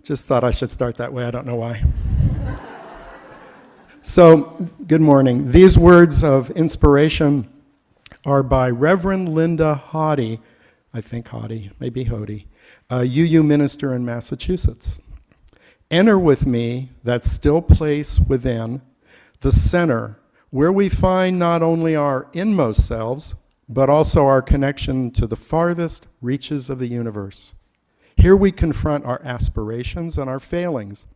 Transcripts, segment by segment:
Just thought I should start that way. I don't know why. So, good morning. These words of inspiration are by Reverend Linda Haughty, I think Haughty, maybe Hody, a UU minister in Massachusetts. Enter with me that still place within, the center, where we find not only our inmost selves, but also our connection to the farthest reaches of the universe. Here we confront our aspirations and our failings.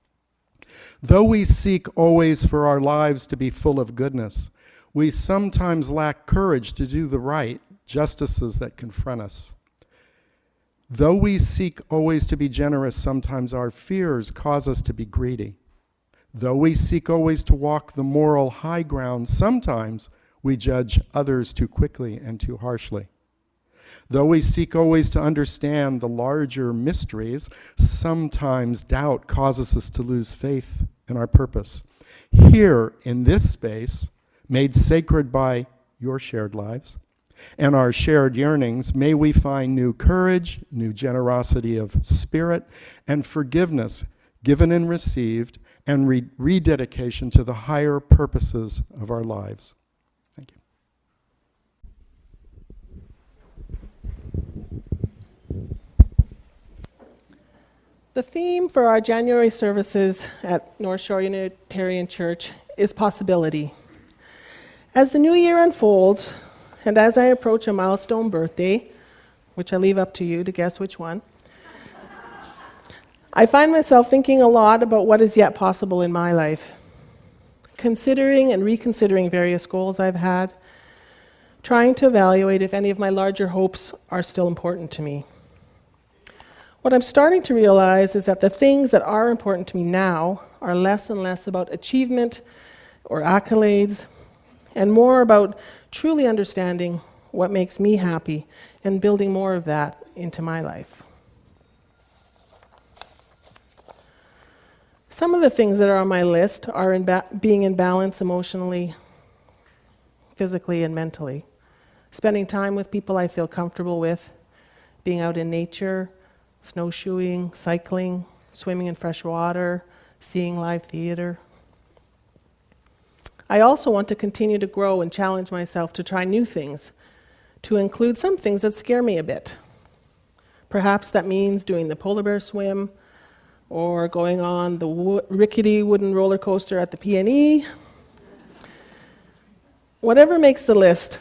Though we seek always for our lives to be full of goodness, we sometimes lack courage to do the right justices that confront us. Though we seek always to be generous, sometimes our fears cause us to be greedy. Though we seek always to walk the moral high ground, sometimes we judge others too quickly and too harshly. Though we seek always to understand the larger mysteries, sometimes doubt causes us to lose faith in our purpose. Here, in this space, made sacred by your shared lives and our shared yearnings, may we find new courage, new generosity of spirit, and forgiveness given and received, and rededication to the higher purposes of our lives. Thank you. The theme for our January services at North Shore Unitarian Church is possibility. As the new year unfolds, and as I approach a milestone birthday, which I leave up to you to guess which one, I find myself thinking a lot about what is yet possible in my life, considering and reconsidering various goals I've had, trying to evaluate if any of my larger hopes are still important to me. What I'm starting to realize is that the things that are important to me now are less and less about achievement or accolades, and more about truly understanding what makes me happy and building more of that into my life. Some of the things that are on my list are being in balance emotionally, physically, and mentally. Spending time with people I feel comfortable with, being out in nature, snowshoeing, cycling, swimming in fresh water, seeing live theater. I also want to continue to grow and challenge myself to try new things, to include some things that scare me a bit. Perhaps that means doing the polar bear swim, or going on the rickety wooden roller coaster at the PNE. Whatever makes the list,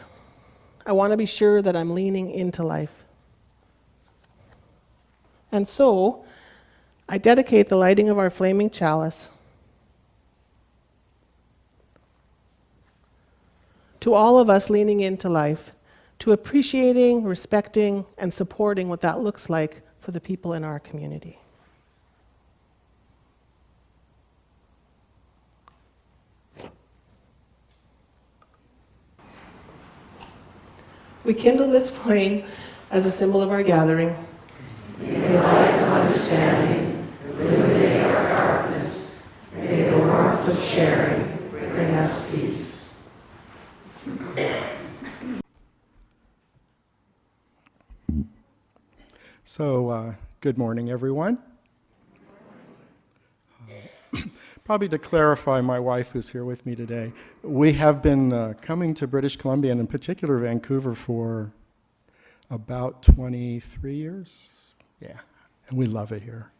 I want to be sure that I'm leaning into life. And so, I dedicate the lighting of our flaming chalice to all of us leaning into life, to appreciating, respecting, and supporting what that looks like for the people in our community. We kindle this flame as a symbol of our gathering. May the light of understanding illuminate our darkness. May the warmth of sharing bring us peace. So, good morning, everyone. Probably to clarify, my wife who's here with me today, we have been coming to British Columbia, and in particular Vancouver, for about 23 years. Yeah, and we love it here.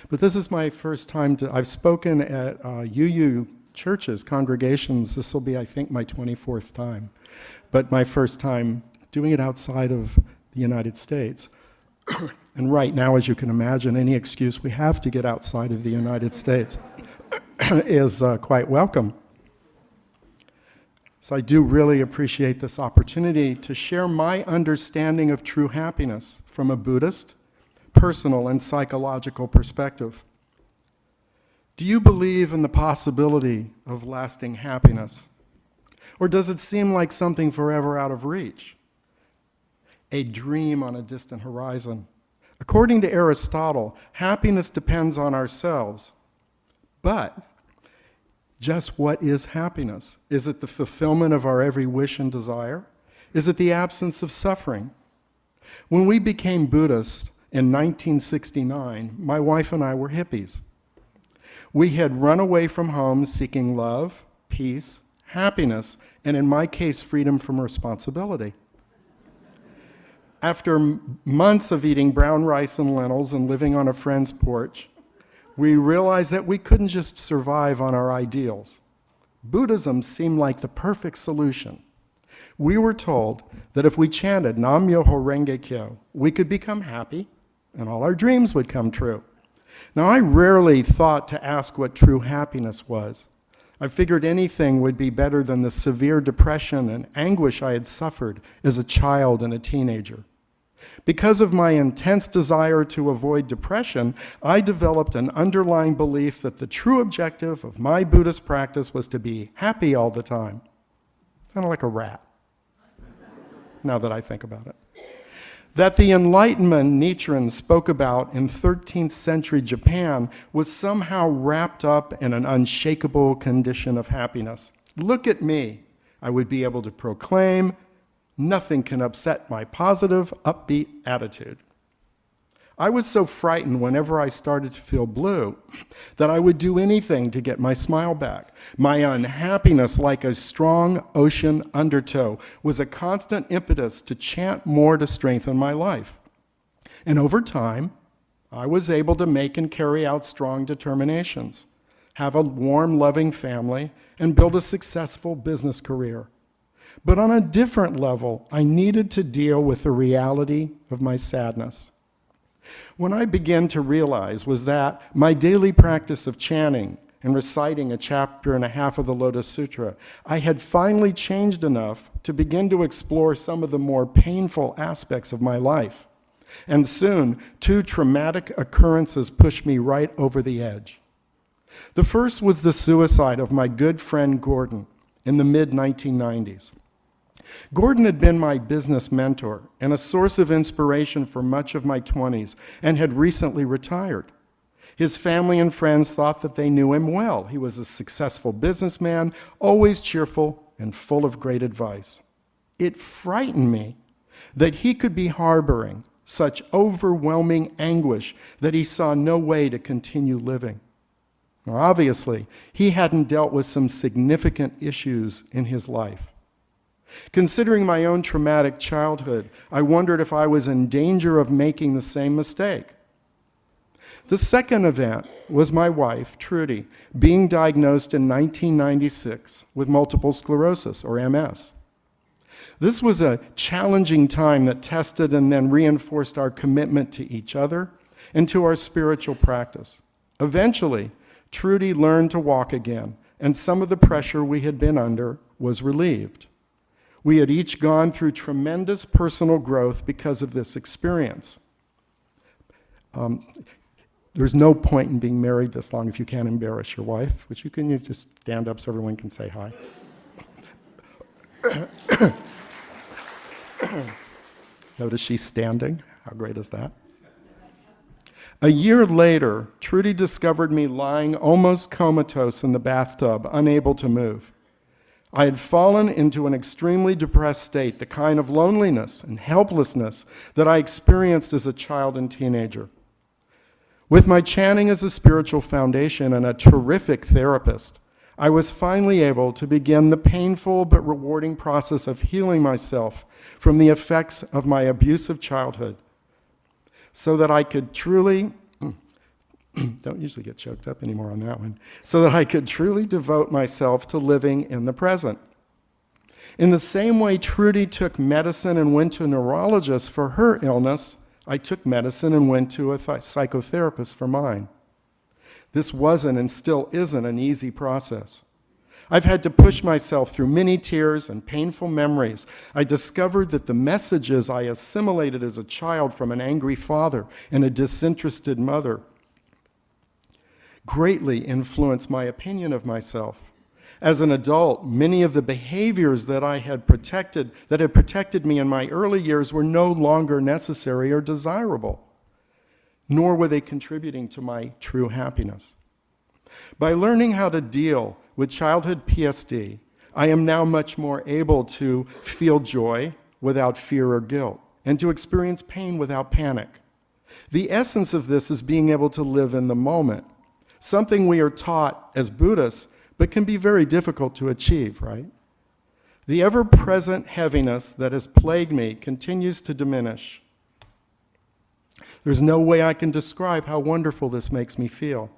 But this is my first time I've spoken at UU churches, congregations. This will be, I think, my 24th time. But my first time doing it outside of the United States. And right now, as you can imagine, any excuse we have to get outside of the United States is quite welcome. So I do really appreciate this opportunity to share my understanding of true happiness from a Buddhist, personal, and psychological perspective. Do you believe in the possibility of lasting happiness? Or does it seem like something forever out of reach? A dream on a distant horizon. According to Aristotle, happiness depends on ourselves. But just what is happiness? Is it the fulfillment of our every wish and desire? Is it the absence of suffering? When we became Buddhists in 1969, my wife and I were hippies. We had run away from home seeking love, peace, happiness, and in my case, freedom from responsibility. After months of eating brown rice and lentils and living on a friend's porch, we realized that we couldn't just survive on our ideals. Buddhism seemed like the perfect solution. We were told that if we chanted Nam Myoho Renge Kyo, we could become happy and all our dreams would come true. Now, I rarely thought to ask what true happiness was. I figured anything would be better than the severe depression and anguish I had suffered as a child and a teenager. Because of my intense desire to avoid depression, I developed an underlying belief that the true objective of my Buddhist practice was to be happy all the time. Kind of like a rat, now that I think about it. That the enlightenment Nichiren spoke about in 13th century Japan was somehow wrapped up in an unshakable condition of happiness. Look at me, I would be able to proclaim, nothing can upset my positive, upbeat attitude. I was so frightened whenever I started to feel blue that I would do anything to get my smile back. My unhappiness, like a strong ocean undertow, was a constant impetus to chant more to strengthen my life. And over time, I was able to make and carry out strong determinations, have a warm, loving family, and build a successful business career. But on a different level, I needed to deal with the reality of my sadness. What I began to realize was that my daily practice of chanting and reciting a chapter and a half of the Lotus Sutra, I had finally changed enough to begin to explore some of the more painful aspects of my life. And soon, 2 traumatic occurrences pushed me right over the edge. The first was the suicide of my good friend Gordon in the mid-1990s. Gordon had been my business mentor and a source of inspiration for much of my 20s and had recently retired. His family and friends thought that they knew him well. He was a successful businessman, always cheerful and full of great advice. It frightened me that he could be harboring such overwhelming anguish that he saw no way to continue living. Now, obviously, he hadn't dealt with some significant issues in his life. Considering my own traumatic childhood, I wondered if I was in danger of making the same mistake. The second event was my wife, Trude, being diagnosed in 1996 with multiple sclerosis, or MS. This was a challenging time that tested and then reinforced our commitment to each other and to our spiritual practice. Eventually, Trude learned to walk again, and some of the pressure we had been under was relieved. We had each gone through tremendous personal growth because of this experience. There's no point in being married this long if you can't embarrass your wife, which you just stand up so everyone can say hi. Notice she's standing. How great is that? A year later, Trude discovered me lying almost comatose in the bathtub, unable to move. I had fallen into an extremely depressed state, the kind of loneliness and helplessness that I experienced as a child and teenager. With my chanting as a spiritual foundation and a terrific therapist, I was finally able to begin the painful but rewarding process of healing myself from the effects of my abusive childhood so that I could truly, don't usually get choked up anymore on that one, so that I could truly devote myself to living in the present. In the same way Trude took medicine and went to a neurologist for her illness, I took medicine and went to a psychotherapist for mine. This wasn't and still isn't an easy process. I've had to push myself through many tears and painful memories. I discovered that the messages I assimilated as a child from an angry father and a disinterested mother greatly influenced my opinion of myself. As an adult, many of the behaviors that had protected me in my early years were no longer necessary or desirable, nor were they contributing to my true happiness. By learning how to deal with childhood PSD, I am now much more able to feel joy without fear or guilt, and to experience pain without panic. The essence of this is being able to live in the moment, something we are taught as Buddhists, but can be very difficult to achieve, right? The ever-present heaviness that has plagued me continues to diminish. There's no way I can describe how wonderful this makes me feel.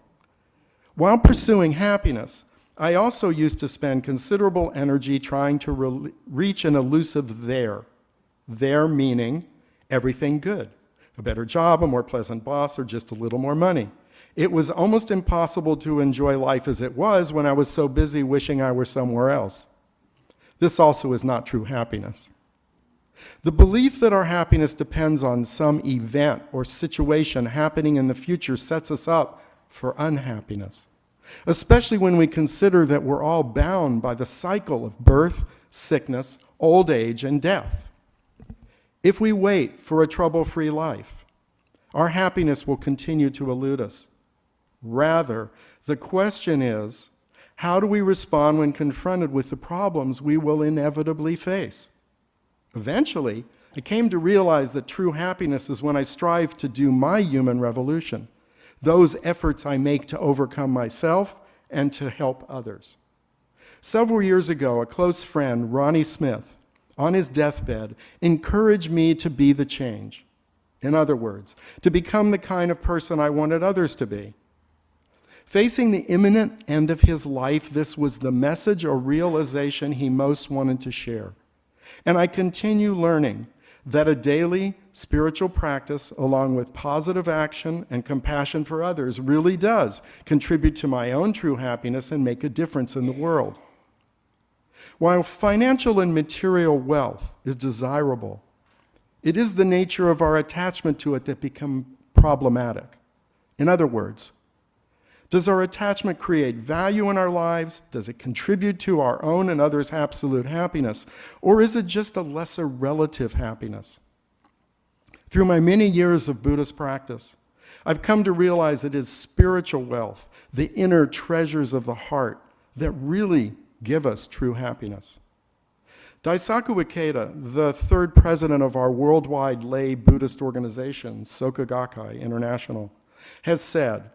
While pursuing happiness, I also used to spend considerable energy trying to reach an elusive there. There meaning everything good. A better job, a more pleasant boss, or just a little more money. It was almost impossible to enjoy life as it was when I was so busy wishing I were somewhere else. This also is not true happiness. The belief that our happiness depends on some event or situation happening in the future sets us up for unhappiness, especially when we consider that we're all bound by the cycle of birth, sickness, old age, and death. If we wait for a trouble-free life, our happiness will continue to elude us. Rather, the question is, how do we respond when confronted with the problems we will inevitably face? Eventually, I came to realize that true happiness is when I strive to do my human revolution, those efforts I make to overcome myself and to help others. Several years ago, a close friend, Ronnie Smith, on his deathbed, encouraged me to be the change. In other words, to become the kind of person I wanted others to be. Facing the imminent end of his life, this was the message or realization he most wanted to share. And I continue learning that a daily spiritual practice, along with positive action and compassion for others, really does contribute to my own true happiness and make a difference in the world. While financial and material wealth is desirable, it is the nature of our attachment to it that becomes problematic. In other words, does our attachment create value in our lives? Does it contribute to our own and others' absolute happiness? Or is it just a lesser relative happiness? Through my many years of Buddhist practice, I've come to realize it is spiritual wealth, the inner treasures of the heart, that really give us true happiness. Daisaku Ikeda, the third president of our worldwide lay Buddhist organization, Soka Gakkai International, has said,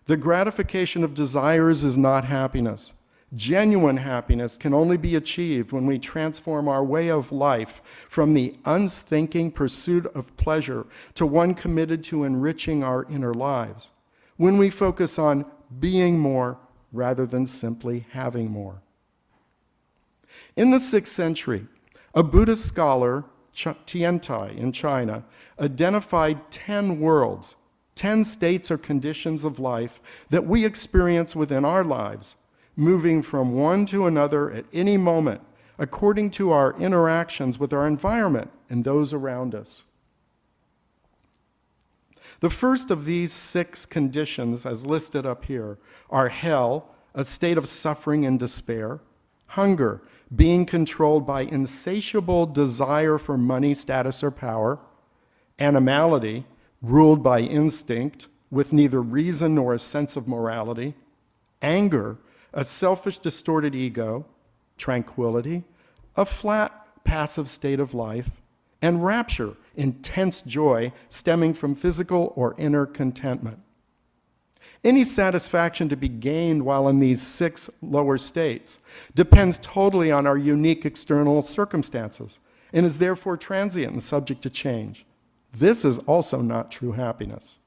"The gratification of desires is not happiness. Genuine happiness can only be achieved when we transform our way of life from the unthinking pursuit of pleasure to one committed to enriching our inner lives, when we focus on being more rather than simply having more." In the 6th century, a Buddhist scholar, Tiantai in China, identified 10 worlds, 10 states or conditions of life that we experience within our lives, moving from one to another at any moment, according to our interactions with our environment and those around us. The first of these 6 conditions, as listed up here, are hell, a state of suffering and despair; hunger, being controlled by insatiable desire for money, status, or power; animality, ruled by instinct, with neither reason nor a sense of morality; anger, a selfish, distorted ego; tranquility, a flat, passive state of life; and rapture, intense joy stemming from physical or inner contentment. Any satisfaction to be gained while in these 6 lower states depends totally on our unique external circumstances and is therefore transient and subject to change. This is also not true happiness.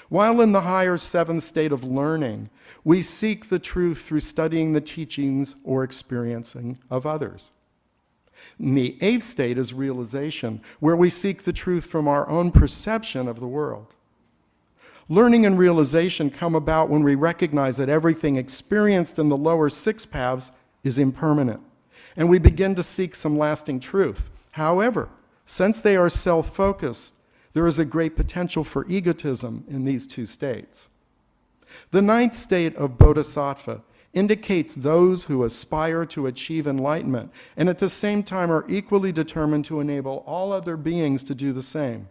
While in the higher 7th state of learning, we seek the truth through studying the teachings or experiencing of others. And the 8th state is realization, where we seek the truth from our own perception of the world. Learning and realization come about when we recognize that everything experienced in the lower 6 paths is impermanent, and we begin to seek some lasting truth. However, since they are self-focused, there is a great potential for egotism in these 2 states. The 9th state of Bodhisattva indicates those who aspire to achieve enlightenment and at the same time are equally determined to enable all other beings to do the same.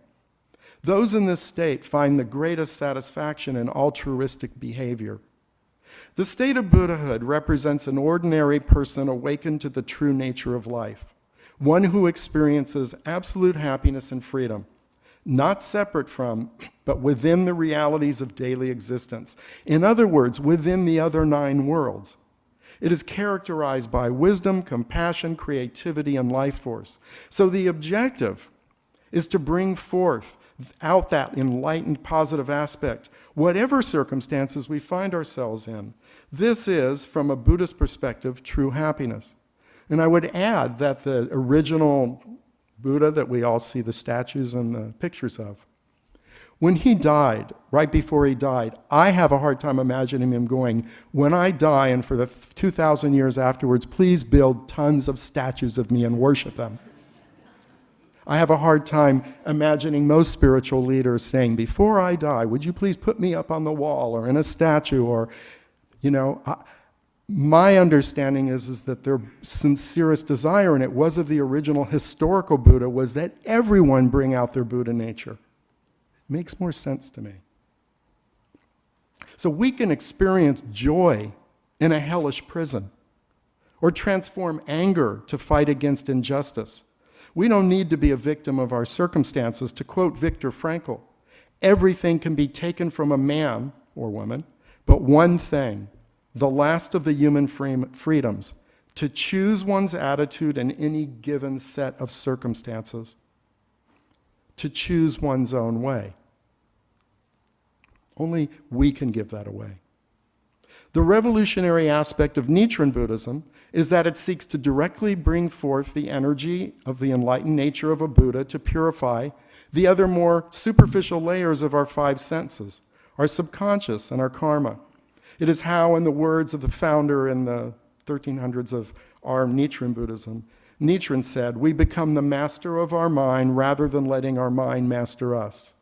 Those in this state find the greatest satisfaction in altruistic behavior. The state of Buddhahood represents an ordinary person awakened to the true nature of life, one who experiences absolute happiness and freedom, not separate from, but within the realities of daily existence. In other words, within the other 9 worlds. It is characterized by wisdom, compassion, creativity, and life force. So the objective is to bring forth out that enlightened positive aspect, whatever circumstances we find ourselves in. This is, from a Buddhist perspective, true happiness. And I would add that the original Buddha that we all see the statues and the pictures of, when he died, right before he died, I have a hard time imagining him going, when I die and for the 2,000 years afterwards, please build tons of statues of me and worship them. I have a hard time imagining most spiritual leaders saying, before I die, would you please put me up on the wall or in a statue or, my understanding is that their sincerest desire, and it was of the original historical Buddha, was that everyone bring out their Buddha nature. It makes more sense to me. So we can experience joy in a hellish prison or transform anger to fight against injustice. We don't need to be a victim of our circumstances. To quote Viktor Frankl, everything can be taken from a man or woman, but one thing, the last of the human freedoms, to choose one's attitude in any given set of circumstances, to choose one's own way. Only we can give that away. The revolutionary aspect of Nichiren Buddhism is that it seeks to directly bring forth the energy of the enlightened nature of a Buddha to purify the other more superficial layers of our 5 senses, our subconscious and our karma. It is how, in the words of the founder in the 1300s of our Nichiren Buddhism, Nichiren said, we become the master of our mind rather than letting our mind master us.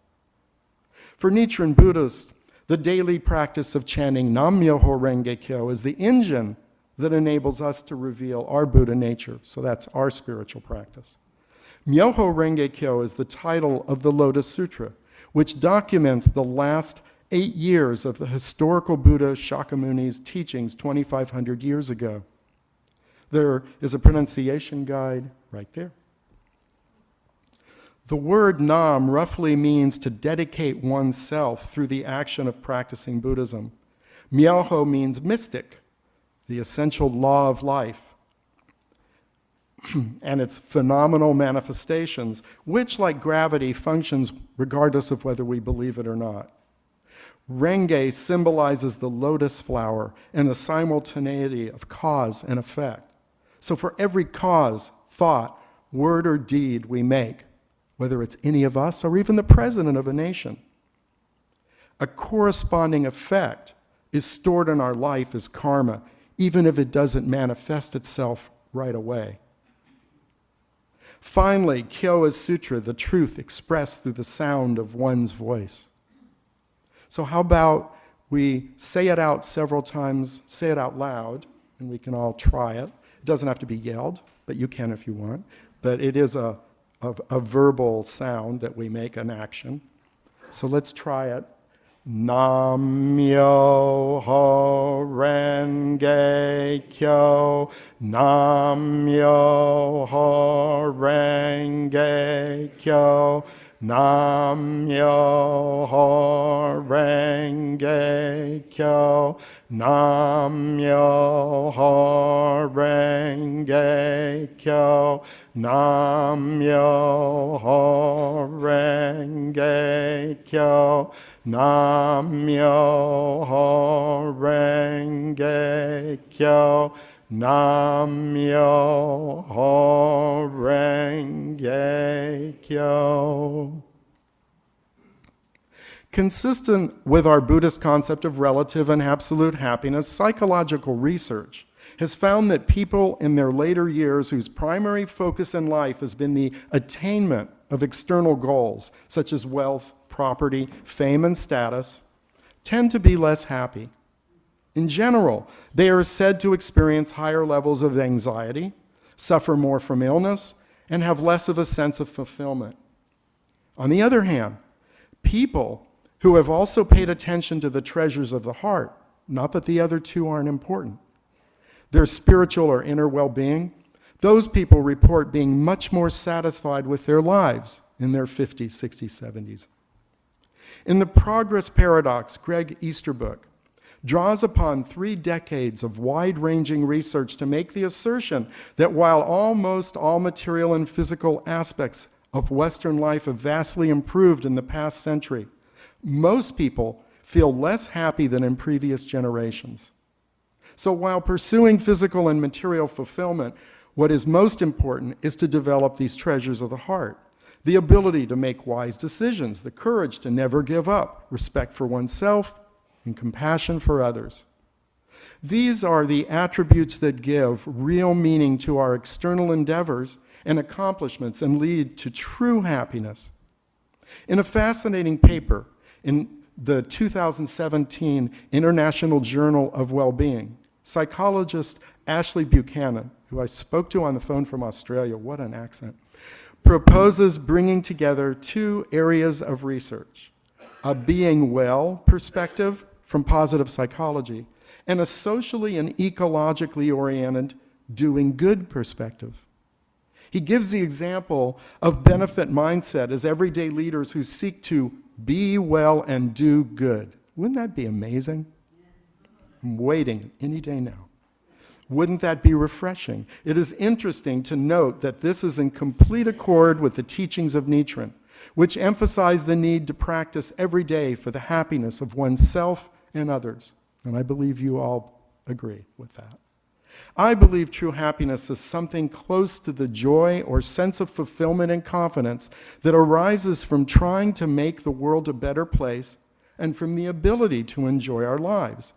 For Nichiren Buddhists, the daily practice of chanting Nam-myoho Renge Kyo is the engine that enables us to reveal our Buddha nature. So that's our spiritual practice. Myoho Renge Kyo is the title of the Lotus Sutra, which documents the last 8 years of the historical Buddha Shakyamuni's teachings 2,500 years ago. There is a pronunciation guide right there. The word Nam roughly means to dedicate oneself through the action of practicing Buddhism. Myoho means mystic, the essential law of life, and its phenomenal manifestations, which, like gravity, functions regardless of whether we believe it or not. Renge symbolizes the lotus flower and the simultaneity of cause and effect. So for every cause, thought, word, or deed we make, whether it's any of us or even the president of a nation, a corresponding effect is stored in our life as karma, even if it doesn't manifest itself right away. Finally, Kyo is sutra, the truth expressed through the sound of one's voice. So how about we say it out several times, say it out loud, and we can all try it. It doesn't have to be yelled, but you can if you want. But it is a verbal sound that we make, an action. So let's try it. Nam-myoho Renge Kyo, Nam-myoho Renge Kyo, Nam-myoho Renge Kyo, Nam-myoho Renge Kyo, Nam-myoho Renge Kyo, Nam-myoho Renge Kyo, Nam-myoho Renge Kyo. Consistent with our Buddhist concept of relative and absolute happiness, psychological research has found that people in their later years whose primary focus in life has been the attainment of external goals, such as wealth, property, fame, and status, tend to be less happy. In general, they are said to experience higher levels of anxiety, suffer more from illness, and have less of a sense of fulfillment. On the other hand, people who have also paid attention to the treasures of the heart, not that the other two aren't important, their spiritual or inner well-being, Those people report being much more satisfied with their lives in their 50s, 60s, 70s. In the Progress Paradox, Greg Easterbrook draws upon 3 decades of wide-ranging research to make the assertion that while almost all material and physical aspects of Western life have vastly improved in the past century, most people feel less happy than in previous generations. So while pursuing physical and material fulfillment, what is most important is to develop these treasures of the heart: the ability to make wise decisions, the courage to never give up, respect for oneself, and compassion for others. These are the attributes that give real meaning to our external endeavors and accomplishments and lead to true happiness. In a fascinating paper in the 2017 International Journal of Wellbeing, psychologist Ashley Buchanan, who I spoke to on the phone from Australia, what an accent, proposes bringing together 2 areas of research: a being well perspective from positive psychology and a socially and ecologically oriented doing good perspective. He gives the example of benefit mindset as everyday leaders who seek to be well and do good. Wouldn't that be amazing? I'm waiting any day now. Wouldn't that be refreshing? It is interesting to note that this is in complete accord with the teachings of Nichiren, which emphasize the need to practice every day for the happiness of oneself and others. And I believe you all agree with that. I believe true happiness is something close to the joy or sense of fulfillment and confidence that arises from trying to make the world a better place and from the ability to enjoy our lives.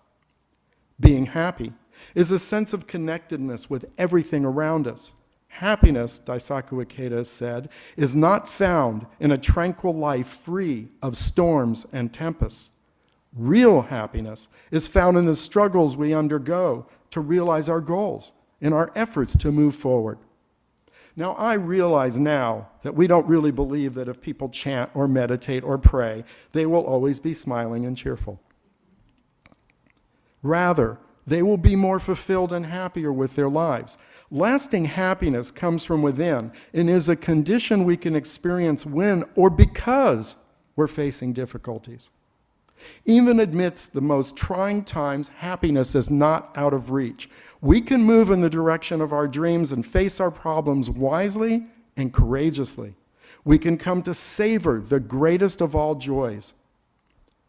Being happy is a sense of connectedness with everything around us. Happiness, Daisaku Ikeda said, is not found in a tranquil life free of storms and tempests. Real happiness is found in the struggles we undergo to realize our goals, in our efforts to move forward. Now, I realize now that we don't really believe that if people chant or meditate or pray, they will always be smiling and cheerful. Rather, they will be more fulfilled and happier with their lives. Lasting happiness comes from within and is a condition we can experience when or because we're facing difficulties. Even amidst the most trying times, happiness is not out of reach. We can move in the direction of our dreams and face our problems wisely and courageously. We can come to savor the greatest of all joys: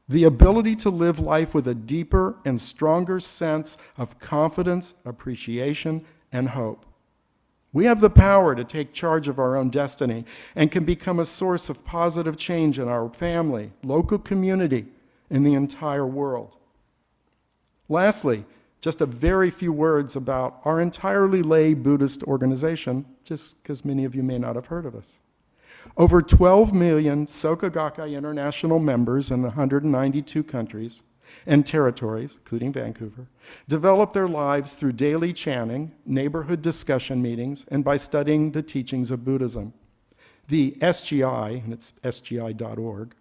the ability to live life with a deeper and stronger sense of confidence, appreciation, and hope. We have the power to take charge of our own destiny and can become a source of positive change in our family, local community, in the entire world. Lastly, just a very few words about our entirely lay Buddhist organization, just because many of you may not have heard of us. Over 12 million Soka Gakkai international members in 192 countries and territories, including Vancouver, develop their lives through daily chanting, neighborhood discussion meetings, and by studying the teachings of Buddhism. The SGI, and it's sgi.org,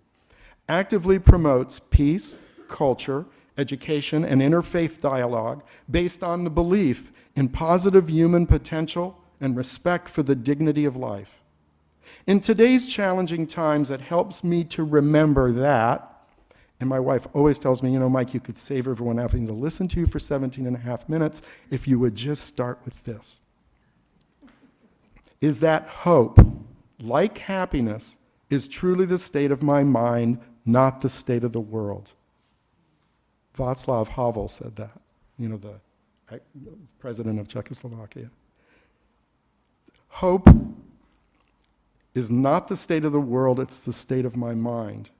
actively promotes peace, culture, education, and interfaith dialogue based on the belief in positive human potential and respect for the dignity of life. In today's challenging times, it helps me to remember that, and my wife always tells me, you know, Mike, you could save everyone having to listen to you for 17 and a half minutes if you would just start with this. Is that hope, like happiness, is truly the state of my mind, not the state of the world. Václav Havel said that, you know, the president of Czechoslovakia. Hope is not the state of the world, it's the state of my mind.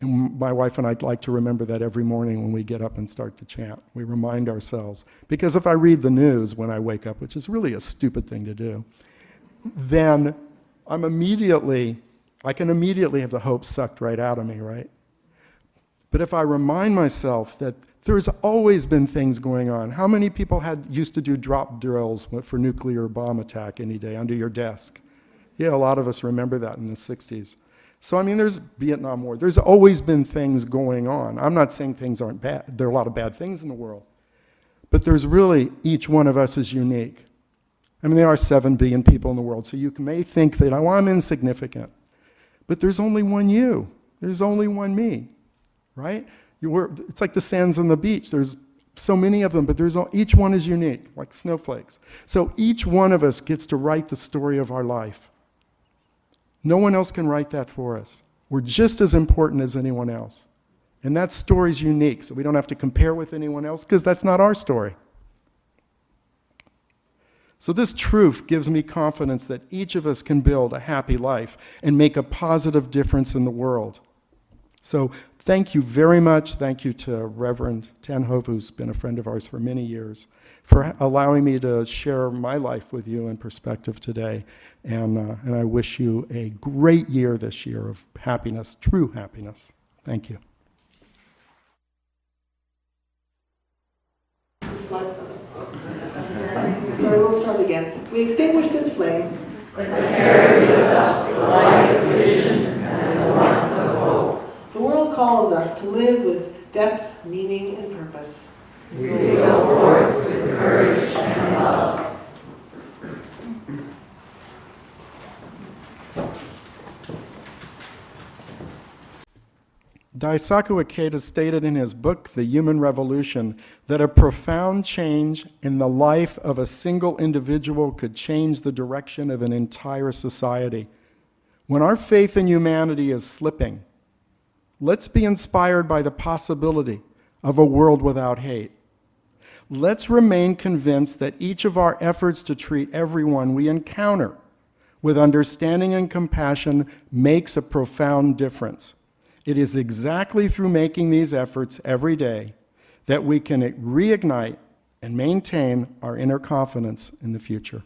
And my wife and I like to remember that every morning when we get up and start to chant. We remind ourselves. Because if I read the news when I wake up, which is really a stupid thing to do, then I can immediately have the hope sucked right out of me, right? But if I remind myself that there's always been things going on. How many people used to do drop drills for nuclear bomb attack any day under your desk? Yeah, a lot of us remember that in the 60s. So, I mean, there's Vietnam War. There's always been things going on. I'm not saying things aren't bad. There are a lot of bad things in the world. But there's really, each one of us is unique. I mean, there are 7 billion people in the world, so you may think that, oh, I'm insignificant. But there's only one you. There's only one me, right? It's like the sands on the beach. There's so many of them, but each one is unique, like snowflakes. So each one of us gets to write the story of our life. No one else can write that for us. We're just as important as anyone else. And that story's unique, so we don't have to compare with anyone else, because that's not our story. So this truth gives me confidence that each of us can build a happy life and make a positive difference in the world. So thank you very much. Thank you to Reverend Tenhove, who's been a friend of ours for many years, for allowing me to share my life with you in perspective today. And I wish you a great year this year of happiness, true happiness. Thank you. Sorry, we'll start again. We extinguish this flame, but carry with us the light of vision and the warmth of hope. The world calls us to live with depth, meaning, and purpose. We go forth with courage and love. Daisaku Ikeda stated in his book, The Human Revolution, that a profound change in the life of a single individual could change the direction of an entire society. When our faith in humanity is slipping, let's be inspired by the possibility of a world without hate. Let's remain convinced that each of our efforts to treat everyone we encounter with understanding and compassion makes a profound difference. It is exactly through making these efforts every day that we can reignite and maintain our inner confidence in the future.